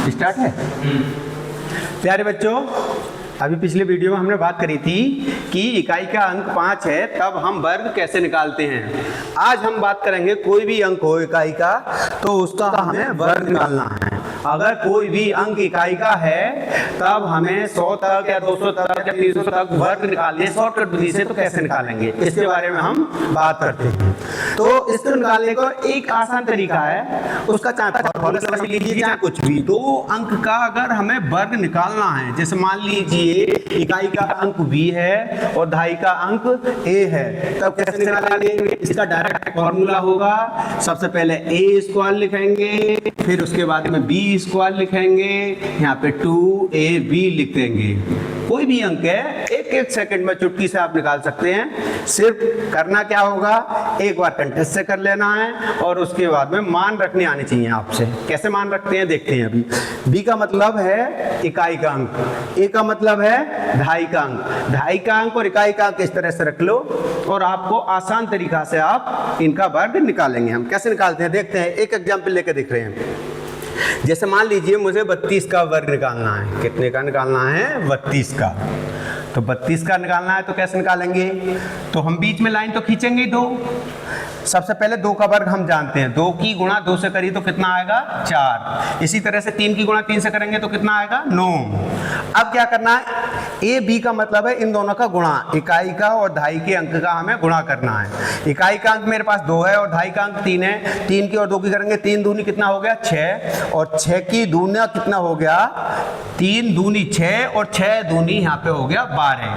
Start है। प्यारे बच्चों, अभी पिछले वीडियो में हमने बात करी थी कि इकाई का अंक 5 है, तब हम वर्ग कैसे निकालते हैं। आज हम बात करेंगे कोई भी अंक हो इकाई का तो उसका हमें वर्ग निकालना है। अगर कोई भी अंक इकाई का है तब हमें 100 तक या 200 तक या 300 तक वर्ग निकालने शॉर्टकट विधि से तो कैसे निकालेंगे, इसके बारे में हम बात करते हैं। तो इसको निकालने का एक आसान तरीका है, उसका चाहे फॉर्मूला समझ लीजिए चाहे कुछ भी। दो अंक का अगर हमें वर्ग निकालना है, जैसे मान लीजिए इकाई का अंक b है और दहाई का अंक a है, तब कैसे निकालेंगे। इसका डायरेक्ट फॉर्मूला होगा, सबसे पहले a स्क्वायर लिखेंगे, फिर उसके बाद में b स्क्वायर लिखेंगे, यहाँ पे 2ab लिख देंगे। कोई भी अंक है एक सेकंड में चुटकी से आप निकाल सकते हैं। सिर्फ करना क्या होगा, एक बार कंटेस्ट से कर लेना है और उसके बाद में मान रखने आने चाहिए आपसे। कैसे मान रखते हैं देखते हैं अभी। b का मतलब है इकाई का अंक, a का मतलब है दहाई का अंक। दहाई का अंक और इकाई का अंक इस तरह से रख लो और आपको आसान तरीका से आप इनका वर्ग निकालेंगे। हम कैसे निकालते हैं देखते हैं, एक एग्जाम्पल लेकर देख रहे हैं। जैसे मान लीजिए मुझे 32 का वर्ग निकालना है। कितने का निकालना है? 32 का। तो 32 का निकालना है तो कैसे निकालेंगे, तो हम बीच में लाइन तो खींचेंगे दो। सबसे पहले 2 का वर्ग हम जानते हैं, 2 की गुणा 2 से करी तो कितना आएगा? 4। इसी तरह से 3 की गुणा 3 से करेंगे तो कितना आएगा? 9। अब क्या करना है, ए बी का मतलब है इन दोनों का गुणा, इकाई का और दहाई के अंक का हमें गुणा करना है। इकाई का अंक मेरे पास 2 है और दहाई का अंक 3 है। 3 की और 2 की करेंगे, 3 दूनी कितना हो गया? 6। और 6 की दूना कितना हो गया? 3 दूनी 6 और 6 दूनी यहाँ पे हो गया 12।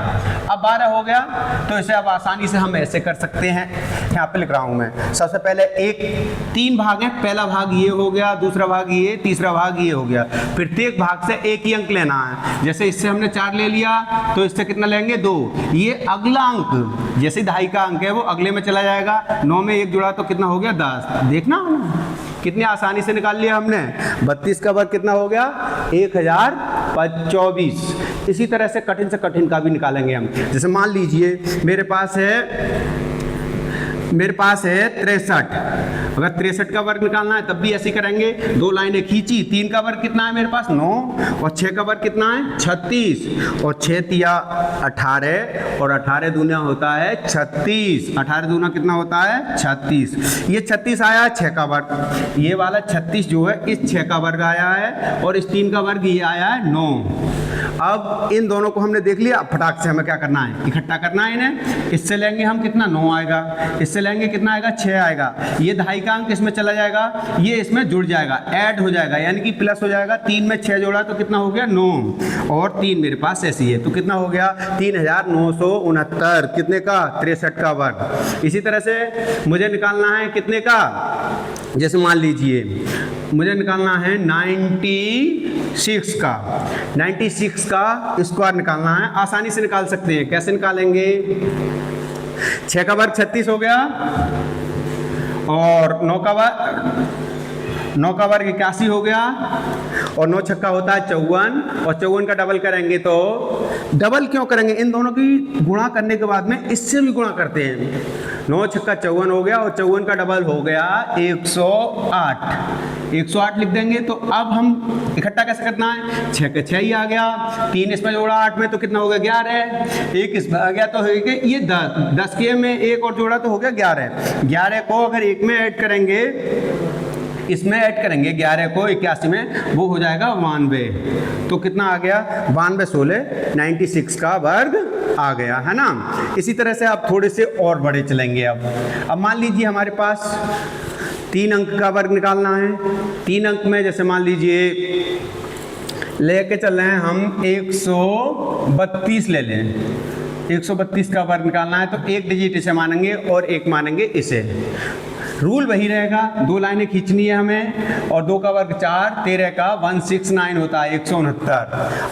अब 12 हो गया तो इसे अब आसानी से हम ऐसे कर सकते हैं। यहाँ पे लिख रहा हूँ मैं। सबसे पहले 3 भाग है, पहला भाग ये हो गया, दूसरा भाग ये, तीसरा भाग ये हो गया। प्रत्येक भाग से एक ही अंक लेना है। जैसे इससे हमने 4 ले लिया तो इससे कितना लेंगे? 2। ये अगला अंक जैसे दहाई का अंक है वो अगले में चला जाएगा। 9 में 1 जुड़ा तो कितना हो गया? 10। देखना कितनी आसानी से निकाल लिया हमने। 32 का वर्ग कितना हो गया? 1024। इसी तरह से कठिन का भी निकालेंगे हम। जैसे मान लीजिए मेरे पास है 63। अगर 63 का वर्ग निकालना है तब भी ऐसे करेंगे, 2 लाइनें खींची। 3 का वर्ग कितना है मेरे पास? 9। और 6 का वर्ग कितना है? 36। और 6 तिया 18 और 18 दूना होता है 36। 18 दूना कितना होता है? 36। ये 36 आया है 6 का वर्ग। ये वाला 36 जो है इस 6 का वर्ग आया है और इस 3 का वर्ग ये आया है 9। अब इन दोनों को हमने देख लिया। अब फटाक से हमें क्या करना है? इकट्ठा करना है इन्हें। इससे लेंगे हम कितना? 9 आएगा। इससे लेंगे कितना आएगा? 6 आएगा। ये दहाई का अंक इसमें चला जाएगा, ये इसमें जुड़ जाएगा, ऐड हो जाएगा, यानी कि प्लस हो जाएगा। 3 में 6 जोड़ा तो कितना हो गया? 9। और 3 मेरे पास ऐसी है तो कितना हो गया? 3969। कितने का? 63 का वर्ग। इसी तरह से मुझे निकालना है कितने का? जैसे मान लीजिए मुझे निकालना है 96 का। 96 का स्क्वायर निकालना है। आसानी से निकाल सकते हैं। कैसे निकालेंगे? 6 का वर्ग 36 हो गया और 9 का वर्ग 81 हो गया और 9 छक्का होता है 54 और 54 का डबल करेंगे तो डबल क्यों करेंगे? इन दोनों की गुणा करने के बाद में इससे भी गुणा करते हैं। 9 छक्का 54 हो गया और 54 का डबल हो गया 108। 108 लिख देंगे। तो अब हम इकट्ठा कैसे करना है? 6 के 6 ही आ गया, 3 इसमें जोड़ा 8 में तो कितना हो गया? 11। 1 इसमें आ गया तो हो गया ये 10। 10 के में 1 और जोड़ा तो हो गया 11। 11 को अगर 1 में ऐड करेंगे, इसमें ऐड करेंगे 11 को 81 में, वो हो जाएगा 92। तो कितना आ गया? 92 16 96 का वर्ग आ गया, है ना। इसी तरह से आप थोड़े से और बड़े चलेंगे। अब मान लीजिए हमारे पास 3 अंक का वर्ग निकालना है। 3 अंक में जैसे मान लीजिए लेके चल रहे हैं हम 132 ले लें। 132 का वर्ग निकालना है तो एक डिजिट इसे मानेंगे और एक मानेंगे इसे। रूल वही रहेगा, 2 लाइनें खींचनी है हमें और 2 का वर्ग 4, 13 का 169 होता है 169।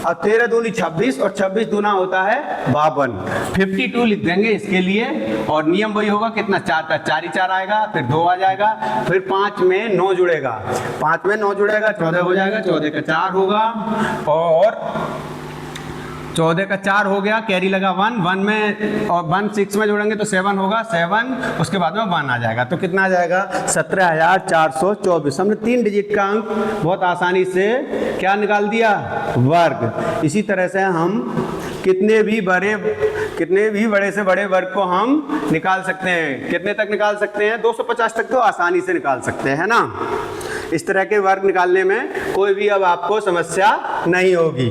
और 13 दूनी 26 और 26 दूना होता है 52। 52 लिख देंगे इसके लिए और नियम वही होगा कितना? 4 का 4 ही 4 आएगा, फिर 2 आ जाएगा, फिर 5 में 9 जुड़ेगा, 5 में 9 जुड़ेगा 14 हो जाएगा, 14 का 4 होगा और 14 का 4 हो गया, कैरी लगा 1, 1 में और 1 6 में जोड़ेंगे तो 7 होगा, 7 उसके बाद में 1 आ जाएगा, तो कितना आ जाएगा 17,424। हमने 3 डिजिट का अंक बहुत आसानी से क्या निकाल दिया, वर्ग। इसी तरह से हम कितने भी बड़े से बड़े वर्ग को हम निकाल सकते हैं। कितने तक निकाल सकते हैं, 250 तक तो आसानी से निकाल सकते हैं ना। इस तरह के वर्ग निकालने में कोई भी अब आपको समस्या नहीं होगी।